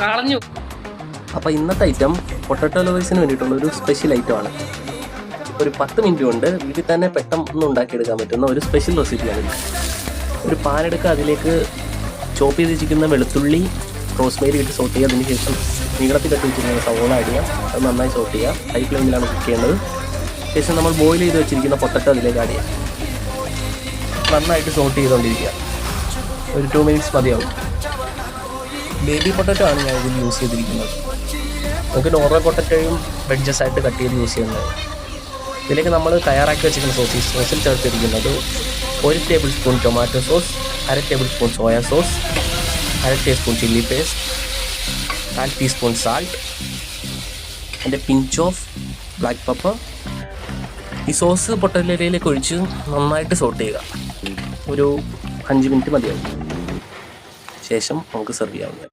കളഞ്ഞു. അപ്പോൾ ഇന്നത്തെ ഐറ്റം പൊട്ടറ്റോ ലവേഴ്സിന് വേണ്ടിയിട്ടുള്ള ഒരു സ്പെഷ്യൽ ഐറ്റമാണ്. ഒരു 10 മിനിറ്റ് കൊണ്ട് വീട്ടിൽ തന്നെ പെട്ടെന്ന് ഉണ്ടാക്കിയെടുക്കാൻ പറ്റുന്ന ഒരു സ്പെഷ്യൽ റെസിപ്പിയാണ്. ഒരു പാൻ എടുക്കുക, അതിലേക്ക് ചോപ്പ് ചെയ്ത് വെച്ചിരിക്കുന്ന വെളുത്തുള്ളി, റോസ്മേരി ഇട്ട് സോട്ട് ചെയ്യുക. അതിന് ശേഷം നീളത്തിൽ കട്ടി വെച്ചിരിക്കുന്ന സവോള ആഡ് ചെയ്യാം. അത് നന്നായി സോട്ട് ചെയ്യുക. ഹൈ ഫ്ലെയിമിലാണ് കുക്ക് ചെയ്യേണ്ടത്. ശേഷം നമ്മൾ ബോയിൽ ചെയ്ത് വെച്ചിരിക്കുന്ന പൊട്ടറ്റോ അതിലേക്ക് ആഡ് ചെയ്യാം. നന്നായിട്ട് സോട്ട് ചെയ്തുകൊണ്ടിരിക്കുക. ഒരു 2 മിനിറ്റ്സ് മതിയാവും. ബേബി പൊട്ടറ്റോ ആണ് ഞാൻ ഇതിൽ യൂസ് ചെയ്തിരിക്കുന്നത്. നമുക്ക് നോർമൽ പൊട്ടറ്റോയും വെഡ്ജസ് ആയിട്ട് കട്ട് ചെയ്ത് യൂസ് ചെയ്യുന്നത്. ഇതിലേക്ക് നമ്മൾ തയ്യാറാക്കി വെച്ചിരിക്കുന്ന സോസിൽ ചേർത്തിരിക്കുന്നത് 1 table spoon tomato sauce, 1/2 table spoon soya sauce, 1/2 teaspoon chilli paste, 1/2 teaspoon salt, അതിൻ്റെ പിഞ്ച് ഓഫ് ബ്ലാക്ക് പെപ്പർ. ഈ സോസ് പൊട്ടറ്റോയിലേക്ക് ഒഴിച്ച് നന്നായിട്ട് സോട്ട് ചെയ്യുക. ഒരു 5 മിനിറ്റ് മതിയാവും. ശേഷം നമുക്ക് സെർവ് ചെയ്യാവുന്നതാണ്.